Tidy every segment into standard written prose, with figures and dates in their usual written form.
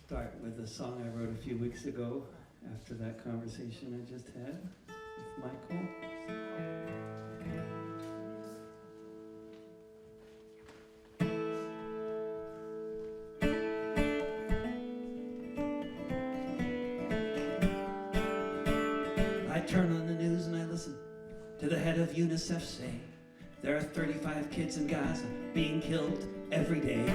start with a song I wrote a few weeks ago after that conversation I just had with Michael. I turn on the news and I listen to the head of UNICEF say there are 35 kids in Gaza being killed every day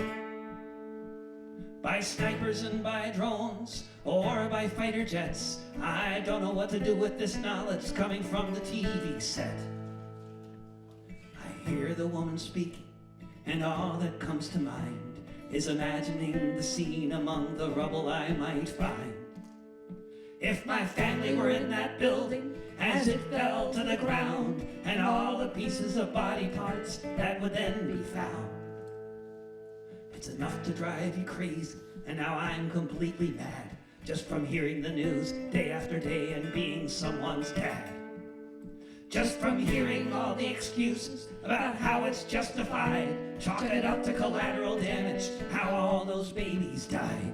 by snipers and by drones or by fighter jets. I don't know what to do with this knowledge coming from the TV set. I hear the woman speaking and all that comes to mind is imagining the scene among the rubble I might find. If my family were in that building as it fell to the ground, and all the pieces of body parts that would then be found. It's enough to drive you crazy, and now I'm completely mad, just from hearing the news day after day and being someone's dad. Just from hearing all the excuses about how it's justified, chalk it up to collateral damage, how all those babies died.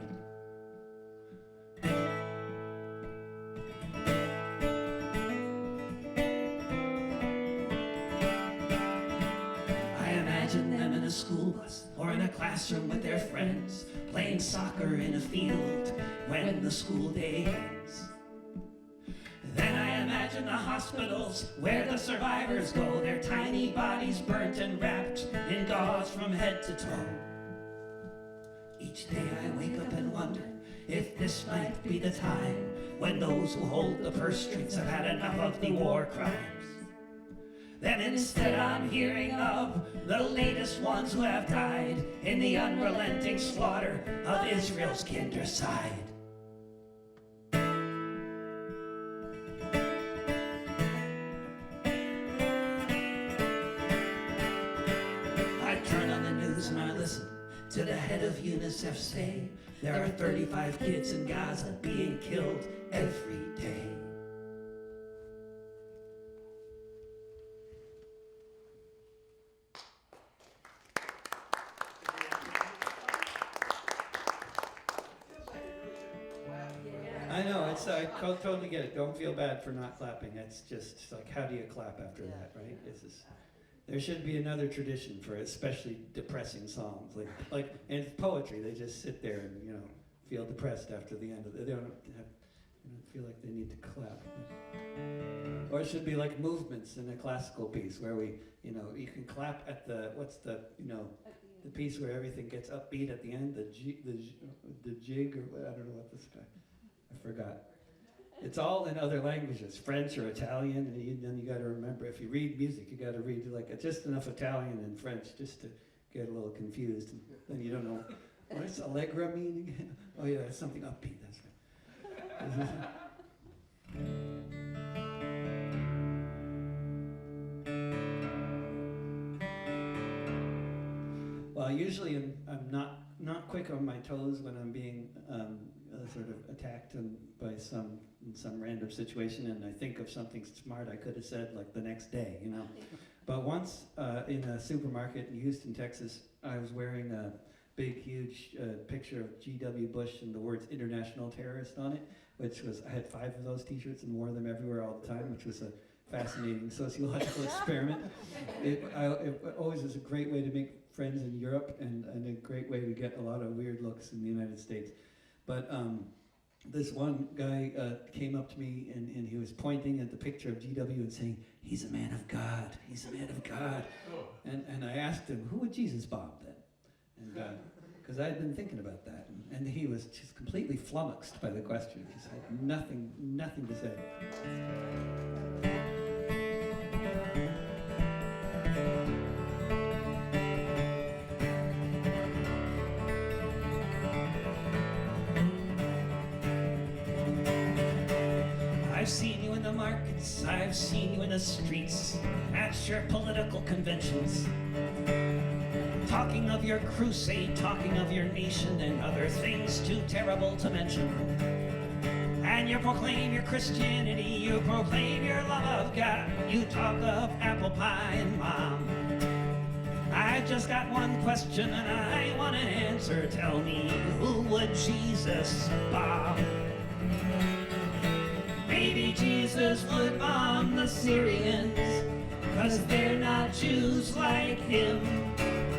Imagine them in a school bus or in a classroom with their friends, playing soccer in a field when the school day ends. Then I imagine the hospitals where the survivors go, their tiny bodies burnt and wrapped in gauze from head to toe. Each day I wake up and wonder if this might be the time when those who hold the purse strings have had enough of the war crimes. Then instead I'm hearing of the latest ones who have died in the unrelenting slaughter of Israel's gendercide. I turn on the news and I listen to the head of UNICEF say there are 35 kids in Gaza being killed every day. I know, I totally get it. Don't feel bad for not clapping. It's just like, how do you clap after that, right? There should be another tradition for especially depressing songs. Like and it's poetry. They just sit there and, feel depressed after the end of it. They don't feel like they need to clap. Or it should be like movements in a classical piece where you can clap at the piece where everything gets upbeat at the end, the jig, or I don't know what this guy. I forgot. It's all in other languages, French or Italian, and then you got to remember, if you read music, you got to read just enough Italian and French just to get a little confused, and then you don't know, what does Allegra mean again? Oh yeah, it's something upbeat, that's right. Well, usually I'm not quick on my toes when I'm being sort of attacked by some random situation, and I think of something smart I could have said like the next day, But once in a supermarket in Houston, Texas, I was wearing a big, huge picture of G.W. Bush and the words "International Terrorist" on it, I had 5 of those T-shirts and wore them everywhere all the time, which was a fascinating sociological experiment. It always was a great way to make friends in Europe and a great way to get a lot of weird looks in the United States. But this one guy came up to me and he was pointing at the picture of GW and saying, "He's a man of God, he's a man of God." And I asked him, who would Jesus bomb then? And because I had been thinking about that. And he was just completely flummoxed by the question. He had nothing to say. I've seen you in the markets, I've seen you in the streets, at your political conventions, talking of your crusade, talking of your nation and other things too terrible to mention. And you proclaim your Christianity, you proclaim your love of God, you talk of apple pie and mom. I just got one question and I want an answer. Tell me, who would Jesus bomb? Maybe Jesus would bomb the Syrians, 'cause they're not Jews like him.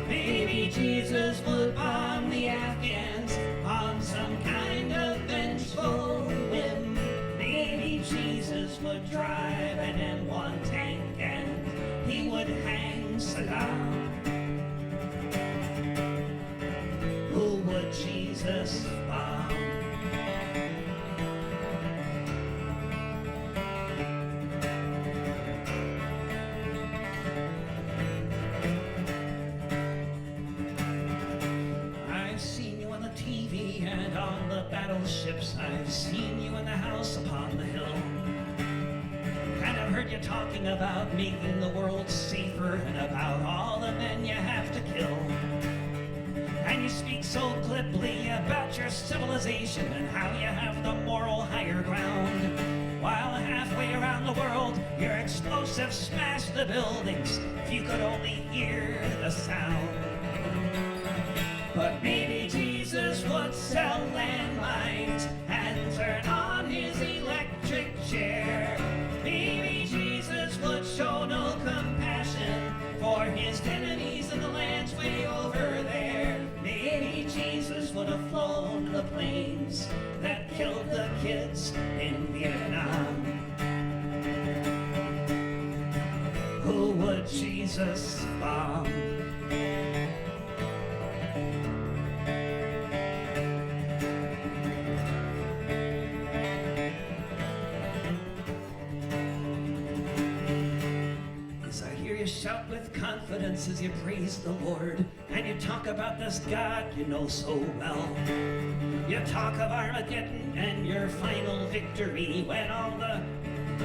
Maybe Jesus would bomb the Afghans on some kind of vengeful whim. Maybe Jesus would drive an M1 tank and he would hang Saddam. Who would Jesus bomb? I've seen you on the TV and on the battleships. I've seen you in the house upon the hill. And I've heard you talking about making the world safer and about all the men you have to kill. And you speak so glibly about your civilization and how you have the moral higher ground. While halfway around the world, your explosives smash the buildings. If you could only hear the sound. But maybe Jesus would sell landmines and turn on his electric chair. Maybe Jesus would show no compassion for his enemies in the lands way over there. Maybe Jesus would have flown the planes that killed the kids in Vietnam. Who would Jesus bomb? Shout with confidence as you praise the Lord, and you talk about this God you know so well. You talk of Armageddon and your final victory when all the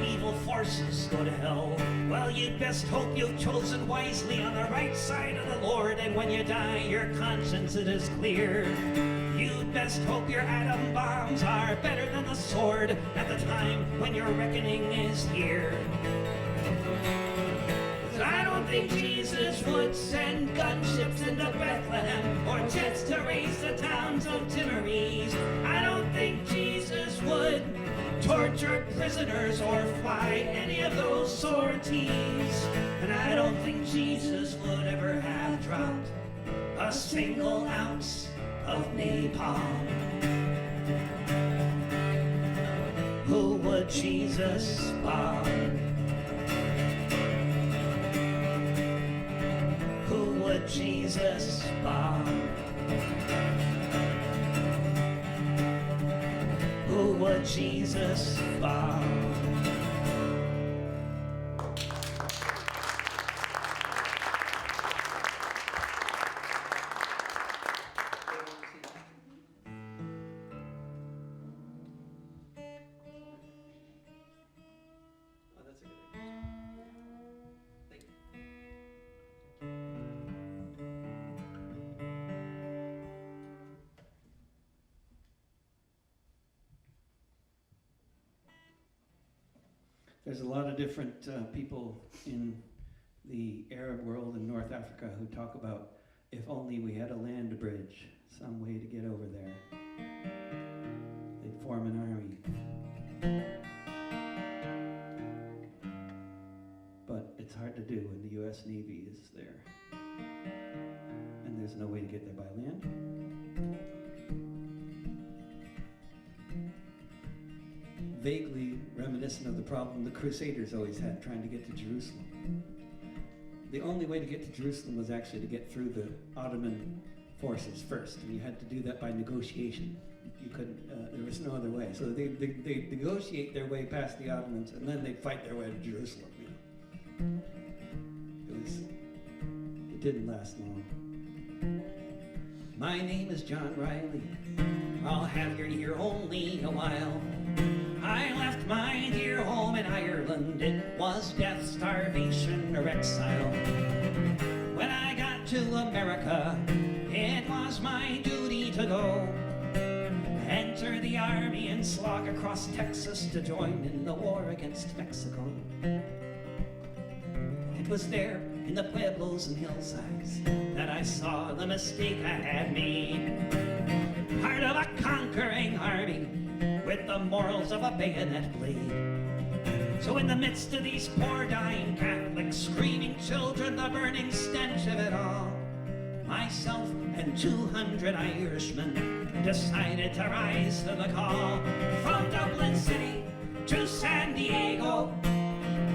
evil forces go to hell. Well, you'd best hope you've chosen wisely on the right side of the Lord, and when you die, your conscience it is clear. You'd best hope your atom bombs are better than the sword at the time when your reckoning is here. I don't think Jesus would send gunships into Bethlehem or jets to raise the towns of Timorese. I don't think Jesus would torture prisoners or fly any of those sorties. And I don't think Jesus would ever have dropped a single ounce of napalm. Who would Jesus bomb? Would Jesus bomb? Who would Jesus bomb? There's a lot of different people in the Arab world in North Africa who talk about if only we had a land bridge, some way to get over there. They'd form an army. But it's hard to do when the U.S. Navy is there. And there's no way to get there by land. Vaguely reminiscent of the problem the Crusaders always had trying to get to Jerusalem. The only way to get to Jerusalem was actually to get through the Ottoman forces first, and you had to do that by negotiation. You couldn't, there was no other way. So they negotiate their way past the Ottomans, and then they fight their way to Jerusalem. You know? It didn't last long. My name is John Riley. I'll have your ear only a while. I left my dear home in Ireland. It was death, starvation, or exile. When I got to America, it was my duty to go. Enter the army and slog across Texas to join in the war against Mexico. And It was there in the pueblos and hillsides that I saw the mistake I had made. Part of a conquering army with the morals of a bayonet blade. So in the midst of these poor dying Catholics, screaming children, the burning stench of it all, myself and 200 Irishmen decided to rise to the call. From Dublin City to San Diego,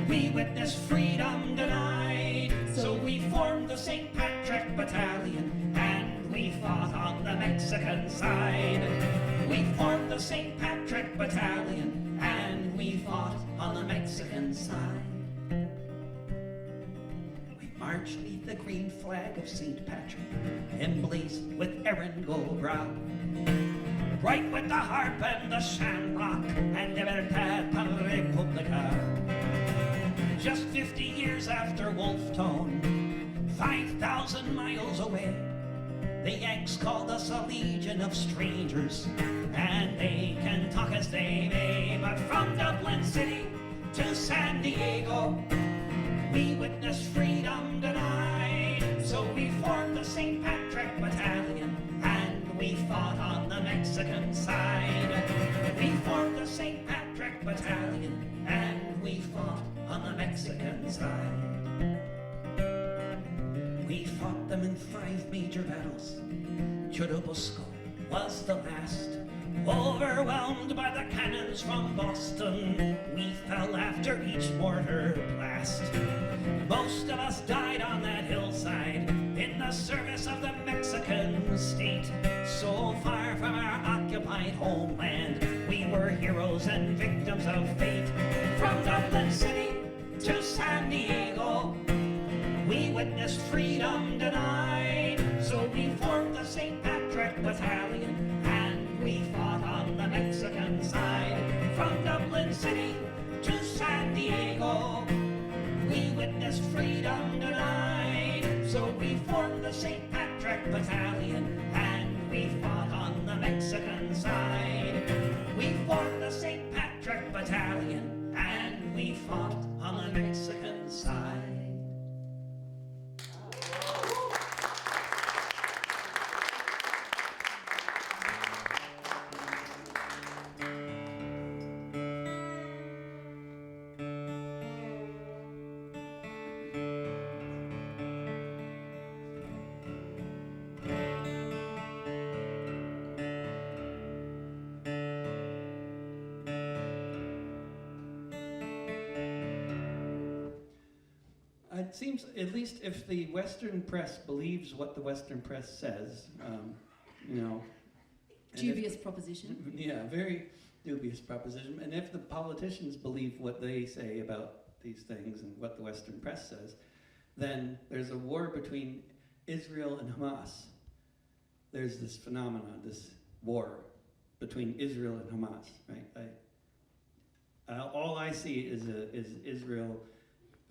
we witnessed freedom denied. So we formed the St. Patrick Battalion and we fought on the Mexican side. We formed the St. Patrick Battalion and we fought on the Mexican side. We marched beneath the green flag of St. Patrick, emblazoned with erangel brow, bright with the harp and the shamrock and Libertad para Republica. Just 50 years after Wolfe Tone, 5,000 miles away, the Yanks called us a legion of strangers, and they can talk as they may. But from Dublin City to San Diego, we witnessed freedom denied. So we formed the St. Patrick Battalion, and we fought on the Mexican side. We formed the St. Patrick Battalion, and we fought on the Mexican side. We fought them in 5 major battles. Churubusco was the last. Overwhelmed by the cannons from Boston, we fell after each mortar blast. Most of us died on that hillside in the service of the Mexican state. So far from our occupied homeland, we were heroes and victims of fate. From Dublin City to San Diego, we witnessed freedom denied. So we formed the St. Patrick Battalion and we fought on the Mexican side. From Dublin City to San Diego, we witnessed freedom denied. So we formed the St. Patrick Battalion and we fought on the Mexican side. We formed the St. Patrick Battalion and we fought on the Mexican side. It seems, at least if the Western press believes what the Western press says, you know. Dubious proposition. Yeah, very dubious proposition. And if the politicians believe what they say about these things and what the Western press says, then there's a war between Israel and Hamas. There's this phenomenon, this war between Israel and Hamas, right? All I see is Israel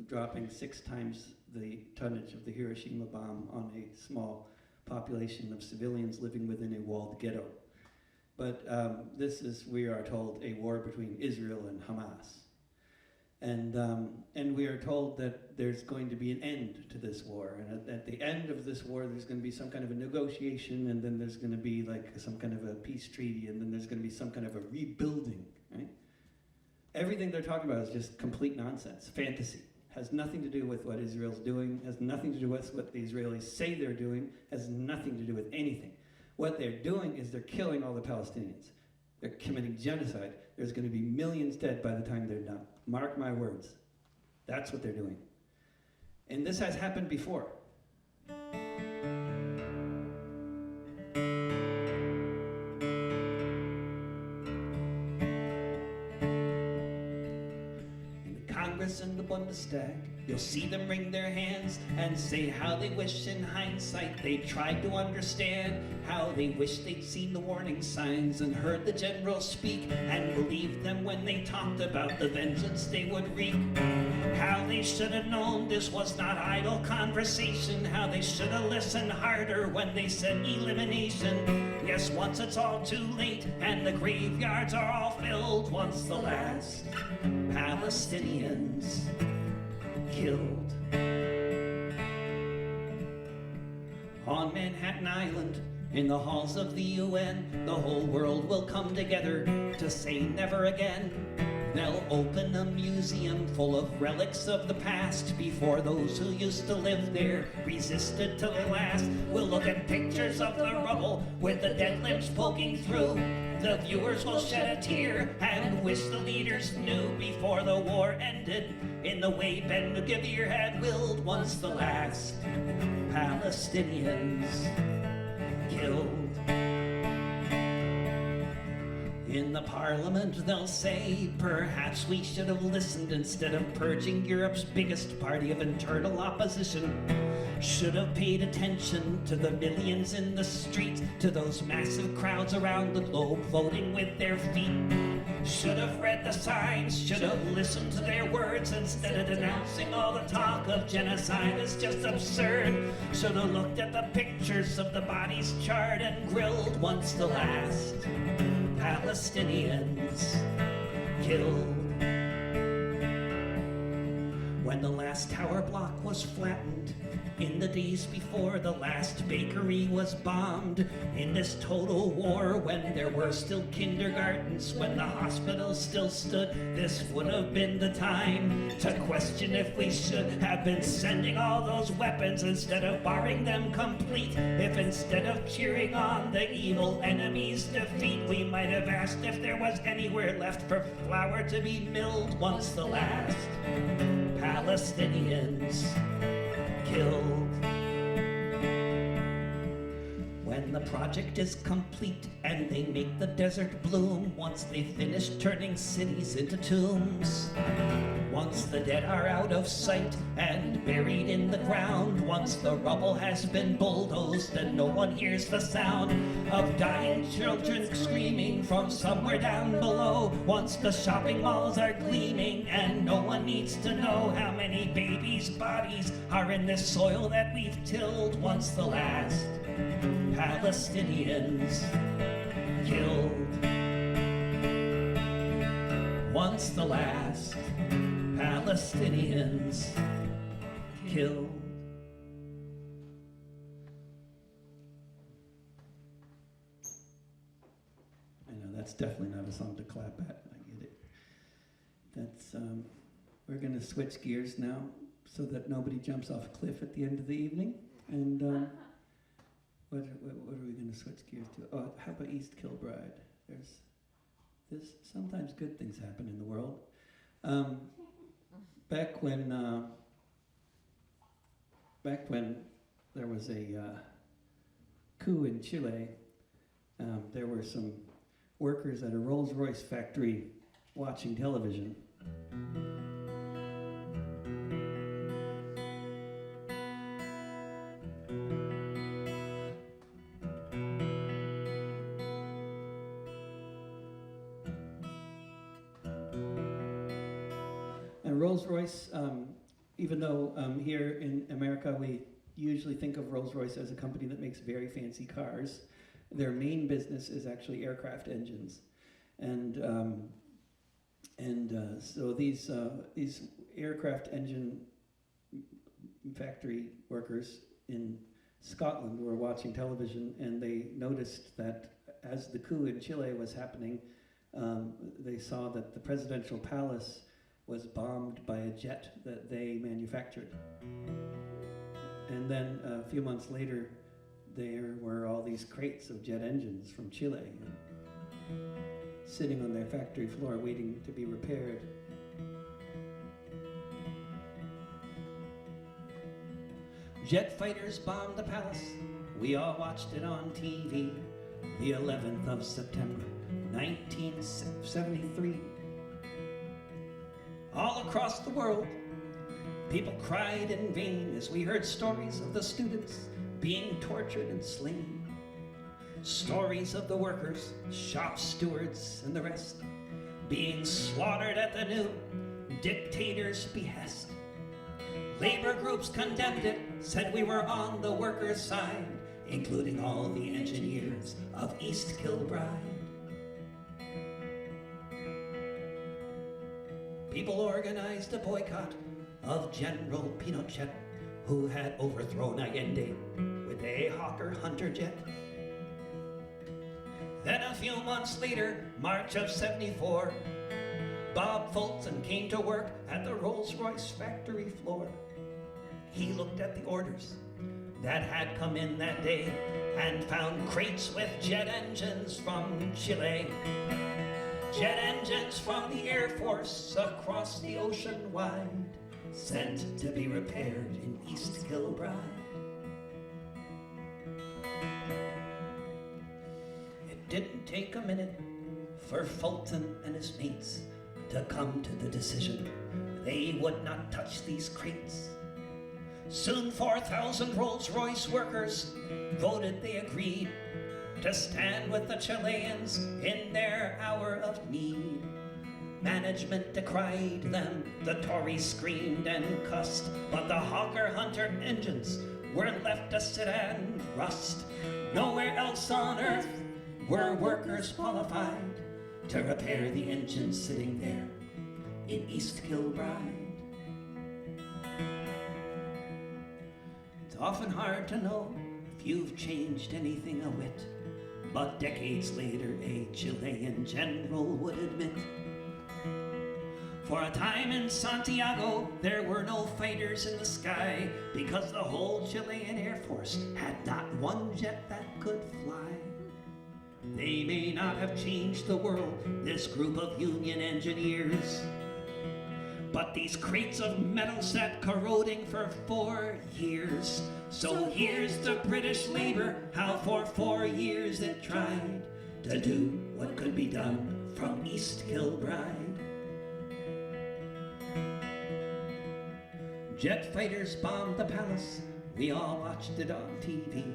dropping 6 times the tonnage of the Hiroshima bomb on a small population of civilians living within a walled ghetto. But this is, we are told, a war between Israel and Hamas. And we are told that there's going to be an end to this war. And at the end of this war, there's going to be some kind of a negotiation, and then there's going to be like some kind of a peace treaty, and then there's going to be some kind of a rebuilding, right? Everything they're talking about is just complete nonsense, fantasy. Has nothing to do with what Israel's doing, has nothing to do with what the Israelis say they're doing, has nothing to do with anything. What they're doing is they're killing all the Palestinians. They're committing genocide. There's going to be millions dead by the time they're done. Mark my words. That's what they're doing. And this has happened before. In the Bundestag, you'll see them wring their hands and say how they wish in hindsight they tried to understand, how they wish they'd seen the warning signs and heard the generals speak and believed them when they talked about the vengeance they would wreak, how they should have known this was not idle conversation, how they should have listened harder when they said elimination. Yes, once it's all too late and the graveyards are all filled, once the last Palestinians killed. On Manhattan Island, in the halls of the UN, the whole world will come together to say never again. They'll open a museum full of relics of the past before those who used to live there resisted to the last. We'll look at pictures of the rubble with the dead limbs poking through. The viewers will shed a tear and wish the leaders knew before the war ended in the way Ben Gvir had willed. Once the last Palestinians killed. In the parliament they'll say, perhaps we should have listened instead of purging Europe's biggest party of internal opposition. Should have paid attention to the millions in the streets, to those massive crowds around the globe voting with their feet. Should have read the signs, should have listened to their words instead of denouncing all the talk of genocide as just absurd. Should have looked at the pictures of the bodies charred and grilled. Once the last Palestinians killed. When the last tower block was flattened, in the days before the last bakery was bombed, in this total war when there were still kindergartens, when the hospitals still stood, this would have been the time to question if we should have been sending all those weapons instead of barring them complete. If instead of cheering on the evil enemy's defeat, we might have asked if there was anywhere left for flour to be milled. Once the last Palestinians killed. When the project is complete and they make the desert bloom, once they finish turning cities into tombs, once the dead are out of sight and buried in the ground, once the rubble has been bulldozed and no one hears the sound of dying children screaming from somewhere down below, once the shopping malls are gleaming and no one needs to know how many babies' bodies are in this soil that we've tilled. Once the last Palestinians killed. Once the last Palestinians killed. I know that's definitely not a song to clap at. I get it. That's we're going to switch gears now so that nobody jumps off a cliff at the end of the evening. And what are we going to switch gears to? Oh, how about East Kilbride? There's sometimes good things happen in the world. Back when there was a coup in Chile, there were some workers at a Rolls-Royce factory watching television. And Rolls-Royce, even though here in America we usually think of Rolls-Royce as a company that makes very fancy cars, their main business is actually aircraft engines. And so these aircraft engine factory workers in Scotland were watching television, and they noticed that as the coup in Chile was happening, they saw that the presidential palace was bombed by a jet that they manufactured. And then a few months later, there were all these crates of jet engines from Chile sitting on their factory floor waiting to be repaired. Jet fighters bombed the palace. We all watched it on TV. The 11th of September, 1973. All across the world, people cried in vain as we heard stories of the students being tortured and slain. Stories of the workers, shop stewards, and the rest being slaughtered at the new dictator's behest. Labor groups condemned it, said we were on the workers' side, including all the engineers of East Kilbride. People organized a boycott of General Pinochet, who had overthrown Allende with with a Hawker Hunter jet. Then a few months later, March of '74, Bob Fulton came to work at the Rolls-Royce factory floor. He looked at the orders that had come in that day and found crates with jet engines from Chile. Jet engines from the Air Force across the ocean wide, sent to be repaired in East Kilbride. It didn't take a minute for Fulton and his mates to come to the decision they would not touch these crates. Soon 4,000 Rolls-Royce workers voted they agreed to stand with the Chileans in their hour of need. Management decried them, the Tories screamed and cussed, but the Hawker Hunter engines were left to sit and rust. Nowhere else on earth were workers qualified to repair the engines sitting there in East Kilbride. It's often hard to know if you've changed anything a whit, but decades later a Chilean general would admit, for a time in Santiago there were no fighters in the sky, because the whole Chilean Air Force had not one jet that could fly. They may not have changed the world, this group of union engineers, but these crates of metal sat corroding for 4 years. So here's to British Labour, how for 4 years it tried to do what could be done from East Kilbride. Jet fighters bombed the palace, we all watched it on TV,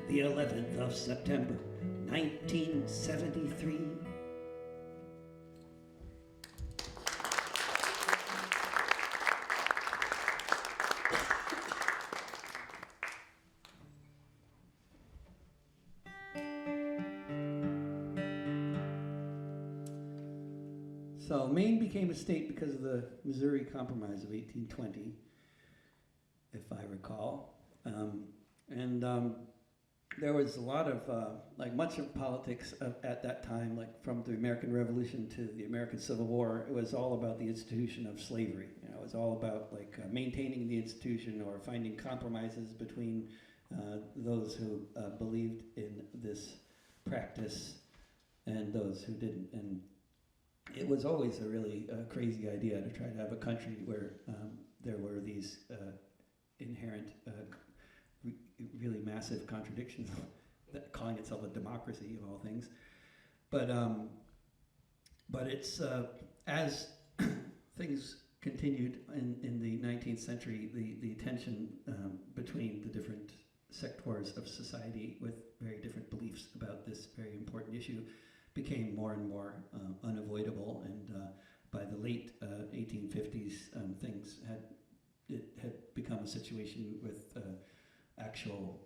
the 11th of September, 1973. So Maine became a state because of the Missouri Compromise of 1820, if I recall. There was a lot of, like much of politics at that time, like from the American Revolution to the American Civil War, it was all about the institution of slavery. You know, it was all about like maintaining the institution or finding compromises between those who believed in this practice and those who didn't. And it was always a really crazy idea to try to have a country where there were these inherent, really massive contradictions, calling itself a democracy of all things. But it's as things continued in the 19th century, the tension between the different sectors of society with very different beliefs about this very important issue became more and more unavoidable, and by the late 1850s, things had become a situation with actual,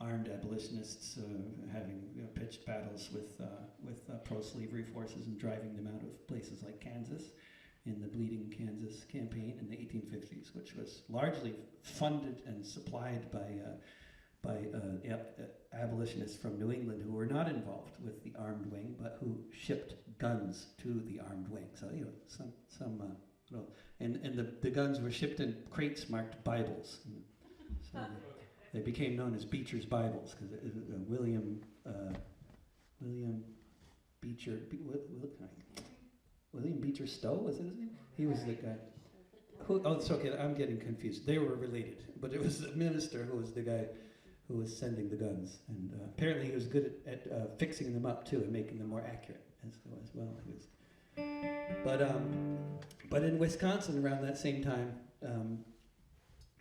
armed abolitionists having pitched battles with pro-slavery forces and driving them out of places like Kansas in the Bleeding Kansas campaign in the 1850s, which was largely funded and supplied by abolitionists from New England who were not involved with the armed wing, but who shipped guns to the armed wing. So and the guns were shipped in crates marked Bibles. So they became known as Beecher's Bibles because William Beecher Stowe, was it his name? He was the guy. It's okay. I'm getting confused. They were related, but it was the minister who was the guy who was sending the guns, and apparently he was good at fixing them up too and making them more accurate as well. But in Wisconsin around that same time,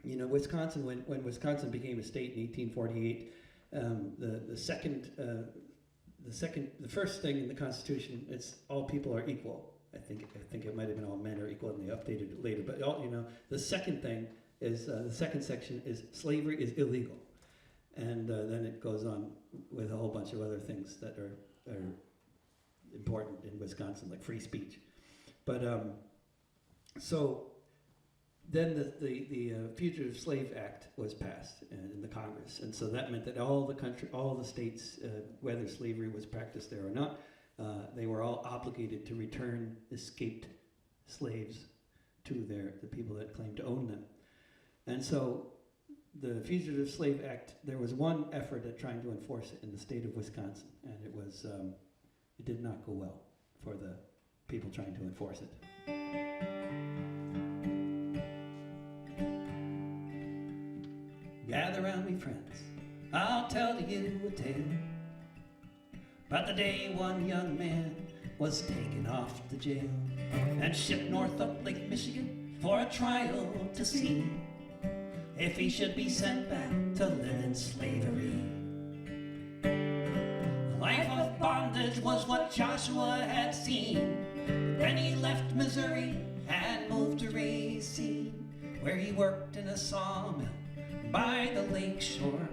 Wisconsin, when Wisconsin became a state in 1848, the first thing in the Constitution, it's all people are equal. I think it might have been all men are equal, and they updated it later. But the second thing is the second section is slavery is illegal. And then it goes on with a whole bunch of other things that are important in Wisconsin, like free speech. But so the Fugitive Slave Act was passed in the Congress, and so that meant that all the states, whether slavery was practiced there or not, they were all obligated to return escaped slaves to the people that claimed to own them. And so the Fugitive Slave Act, there was one effort at trying to enforce it in the state of Wisconsin, and it did not go well for the people trying to enforce it. Gather round me, friends, I'll tell you a tale about the day one young man was taken off to jail and shipped north up Lake Michigan for a trial to see if he should be sent back to live in slavery. A life of bondage was what Joshua had seen. Then he left Missouri and moved to Racine, where he worked in a sawmill by the lake shore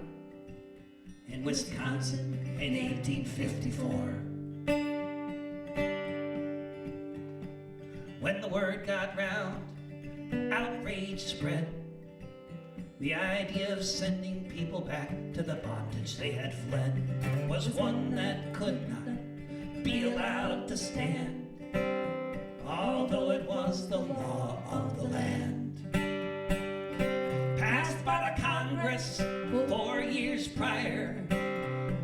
in Wisconsin in 1854. When the word got round, outrage spread. The idea of sending people back to the bondage they had fled was one that could not be allowed to stand, although it was the law of the land. Passed by the Congress 4 years prior,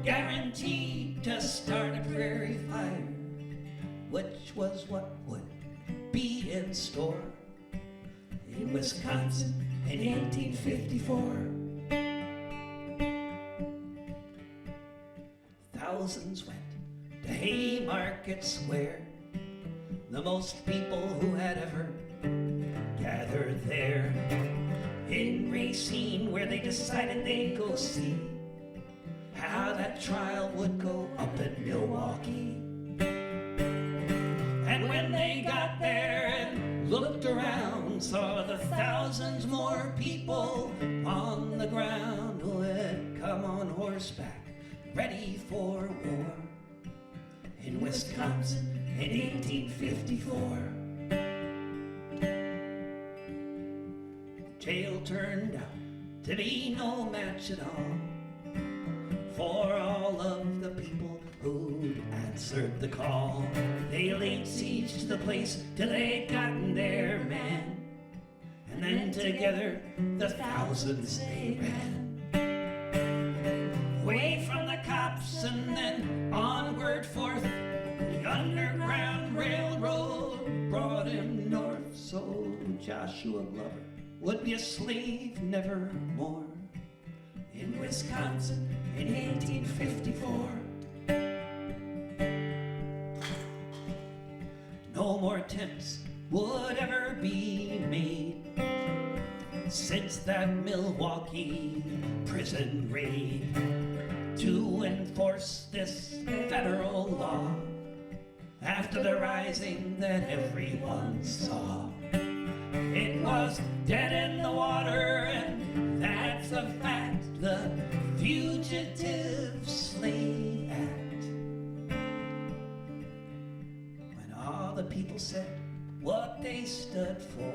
guaranteed to start a prairie fire, which was what would be in store in Wisconsin in 1854. Thousands went to Haymarket Square, the most people who had ever gathered there. In Racine, where they decided they'd go see how that trial would go up in Milwaukee. And when they got there and looked around, saw the thousands more people on the ground who had come on horseback, ready for war in Wisconsin in 1854. Jail turned out to be no match at all for all of the people who'd answered the call. They laid siege to the place till they'd gotten their man, and then together the thousands they ran away from the cops and then onward forth. The Underground Railroad brought him north, so Joshua Glover would be a slave nevermore in Wisconsin in 1854. No more attempts would ever be made since that Milwaukee prison raid to enforce this federal law after the rising that everyone saw. It was dead in the water, and that's a fact. The Fugitive Slave Act. When all the people said what they stood for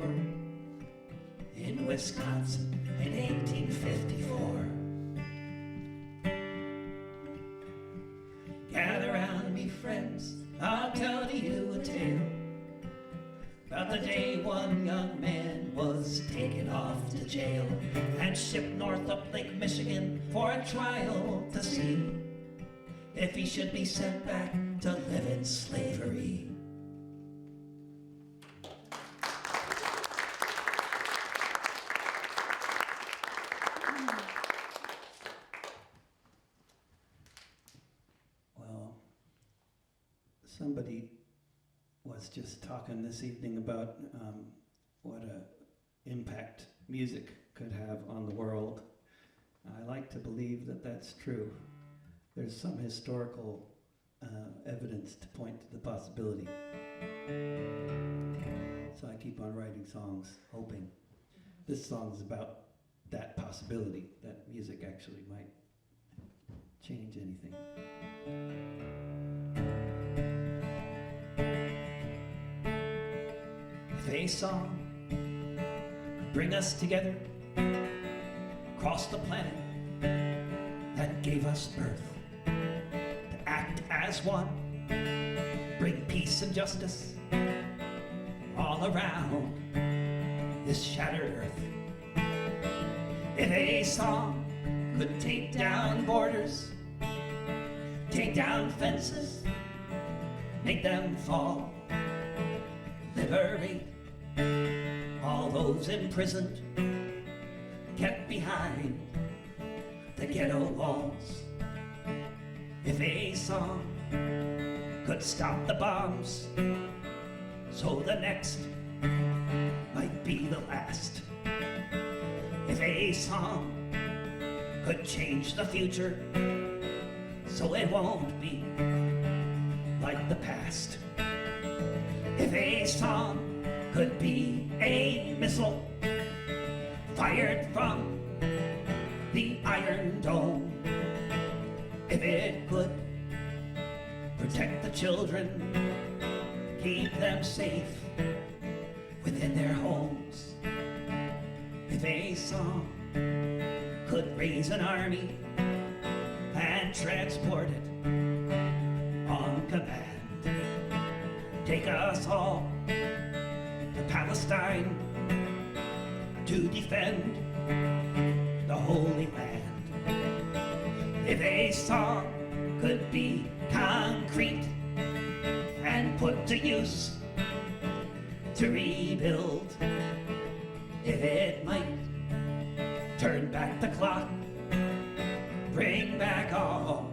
in Wisconsin in 1854. Gather round me, friends, I'll tell to you a tale about the day one young man was taken off to jail and shipped north up Lake Michigan for a trial to see if he should be sent back to live in slavery. Well, somebody was just talking this evening about what a impact music could have on the world. I like to believe that that's true. There's some historical evidence to point to the possibility. So I keep on writing songs, hoping. This song is about that possibility, that music actually might change anything. They saw bring us together across the planet that gave us birth, to act as one, bring peace and justice all around this shattered earth. If a song could take down borders, take down fences, make them fall, liberate all those imprisoned, kept behind the ghetto walls. If a song could stop the bombs, so the next might be the last. If a song could change the future, so it won't be like the past. If a song could be a missile fired from the Iron Dome, if it could protect the children, keep them safe within their homes, if a song could raise an army and transport it on command, take us all to Palestine to defend the Holy Land. If a song could be concrete and put to use to rebuild, if it might turn back the clock, bring back all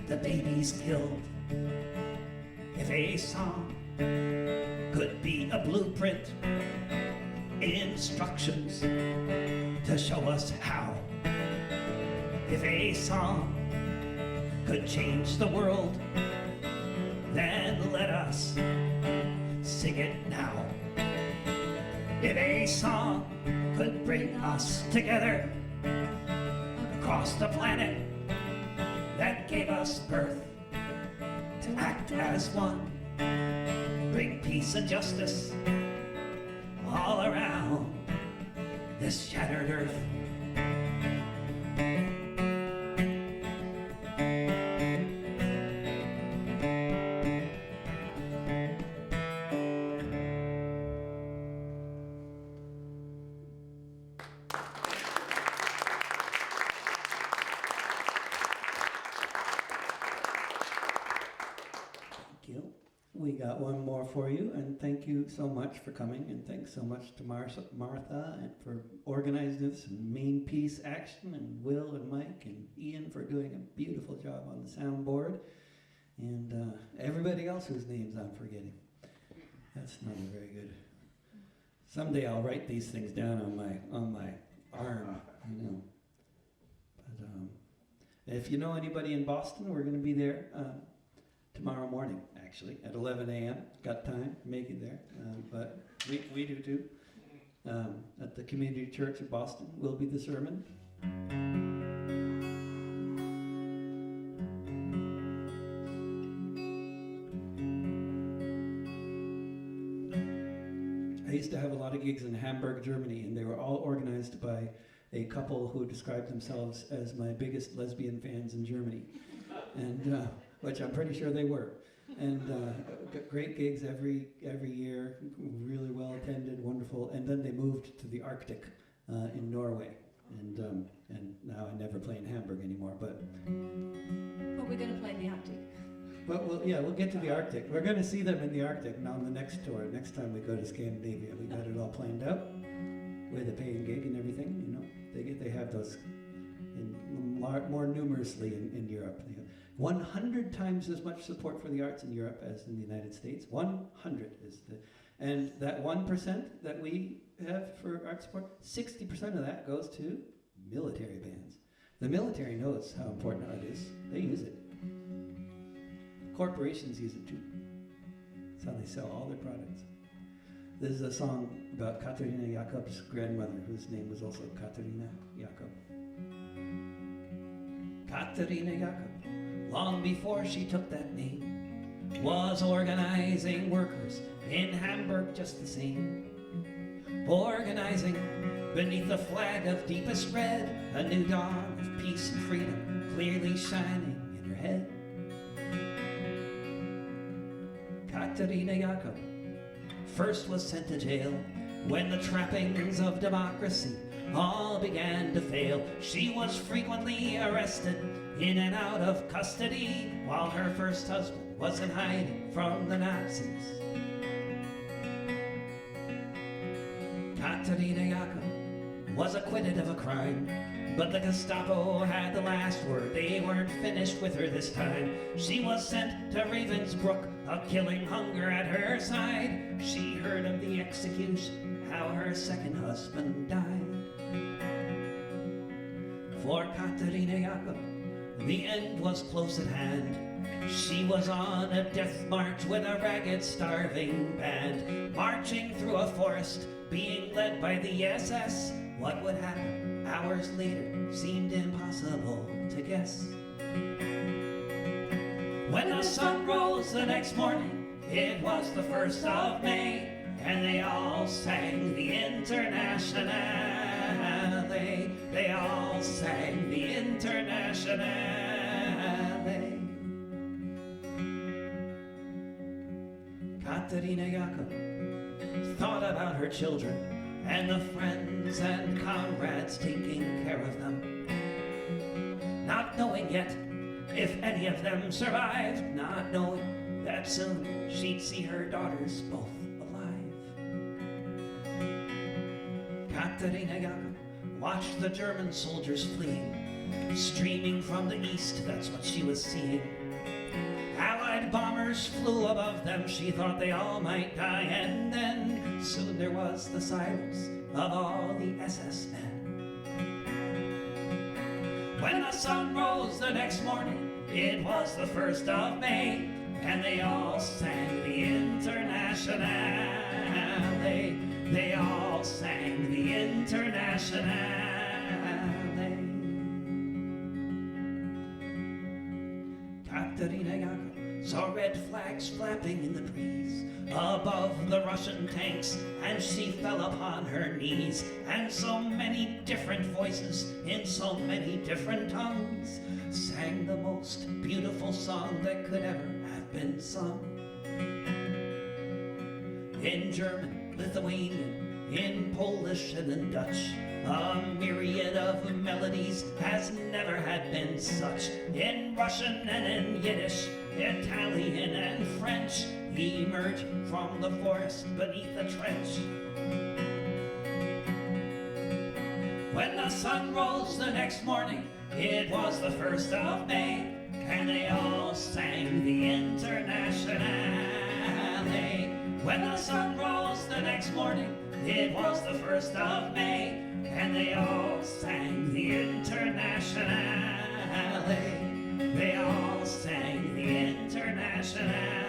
the babies killed. If a song could be a blueprint, instructions to show us how. If a song could change the world, then let us sing it now. If a song could bring us together across the planet that gave us birth, to act as one, bring peace and justice all around this shattered earth. We got one more for you, and thank you so much for coming, and thanks so much to Martha and for organizing this, and Maine Peace Action, and Will and Mike and Ian for doing a beautiful job on the soundboard, and everybody else whose names I'm forgetting. That's not very good. Someday I'll write these things down on my arm, you know. But if you know anybody in Boston, we're going to be there tomorrow morning, actually, at 11 a.m. Got time to make it there, but we do too. At the Community Church of Boston will be the sermon. I used to have a lot of gigs in Hamburg, Germany, and they were all organized by a couple who described themselves as my biggest lesbian fans in Germany, and which I'm pretty sure they were. And great gigs every year, really well attended, wonderful. And then they moved to the Arctic in Norway, and now I never play in Hamburg anymore. But we're going to play in the Arctic. But we'll get to the Arctic. We're going to see them in the Arctic now on the next tour. Next time we go to Scandinavia, we got it all planned out with a paying gig and everything. You know, they have those more numerously in Europe. They have 100 times as much support for the arts in Europe as in the United States. 100 is and that 1% that we have for art support, 60% of that goes to military bands. The military knows how important art is. They use it. Corporations use it too. That's how they sell all their products. This is a song about Katarina Jakob's grandmother, whose name was also Katarina Jakob. Katarina Jakob, long before she took that name, was organizing workers in Hamburg just the same. organizing beneath the flag of deepest red, a new dawn of peace and freedom clearly shining in her head. Katerina Jakob first was sent to jail when the trappings of democracy all began to fail. She was frequently arrested in and out of custody while her first husband was in hiding from the Nazis. Katerina Jakob was acquitted of a crime, but the Gestapo had the last word. They weren't finished with her this time. She was sent to Ravensbrück, a killing hunger at her side. She heard of the execution, how her second husband died. For Katerina Jakob, the end was close at hand. She was on a death march with a ragged, starving band, marching through a forest, being led by the SS. What would happen hours later seemed impossible to guess. When the sun rose the next morning, it was the 1st of May, and they all sang the Internationale. They all sang the Internationale. Katerina Jakob thought about her children and the friends and comrades taking care of them, not knowing yet if any of them survived, not knowing that soon she'd see her daughters both alive. Katerina Jakob watched the German soldiers fleeing, streaming from the east, that's what she was seeing. Allied bombers flew above them, she thought they all might die, and then soon there was the silence of all the SS men. When the sun rose the next morning, it was the 1st of May, and they all sang the Internationale. They all sang the Internationale. Katerina Jakob saw red flags flapping in the breeze above the Russian tanks, and she fell upon her knees, and so many different voices in so many different tongues sang the most beautiful song that could ever have been sung. In German, Lithuanian, in Polish and in Dutch, a myriad of melodies has never had been such. In Russian and in Yiddish, Italian and French, emerged from the forest beneath the trench. When the sun rose the next morning, it was the 1st of May, and they all sang the Internationale. When the sun rose the next morning, it was the 1st of May, and they all sang the Internationale. They all sang the Internationale.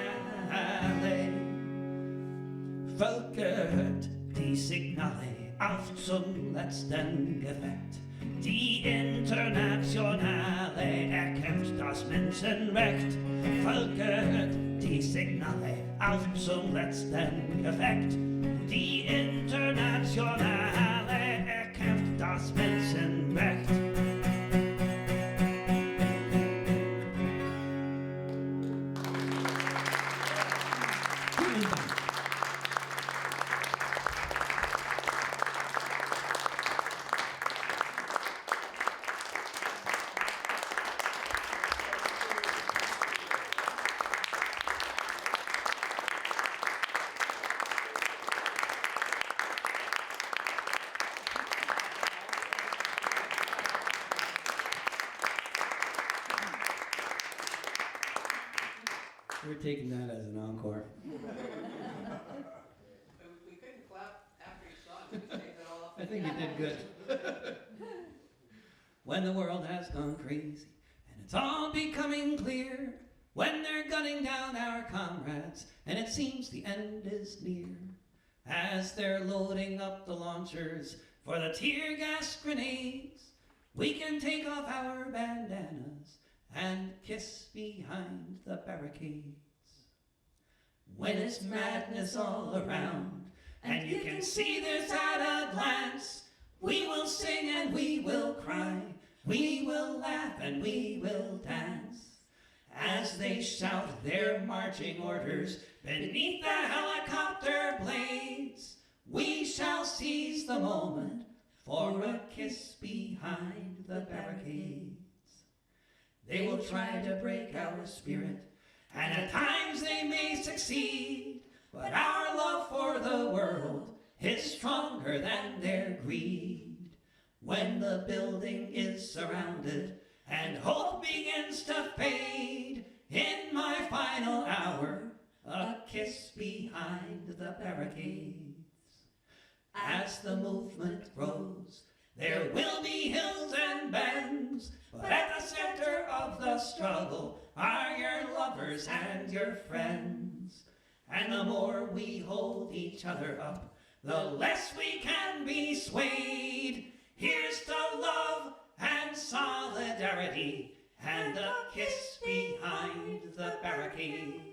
Völker hört die Signale auf zum letzten Gefecht. Die Internationale erkämpft das Menschenrecht. Völker hört die Signale auf zum letzten Gefecht. Die Internationale erkämpft das Menschenrecht. We're taking that as an encore. We couldn't clap after you saw it. We saved it all up. I think you did good. When the world has gone crazy and it's all becoming clear, when they're gunning down our comrades and it seems the end is near, as they're loading up the launchers for the tear gas grenades, we can take off our bandanas and kiss behind the barricades. When it's madness all around and you can see this at a glance. We will sing and we will cry, we will laugh and we will dance, as they shout their marching orders beneath the helicopter blades. We shall seize the moment for a kiss behind the barricades. They will try to break our spirit, and at times they may succeed, but our love for the world is stronger than their greed. When the building is surrounded and hope begins to fade, in my final hour, a kiss behind the barricades. As the movement grows, there will be hills and bends, but at the center of the struggle are your lovers and your friends. And the more we hold each other up, the less we can be swayed. Here's to love and solidarity, and a kiss behind the barricade.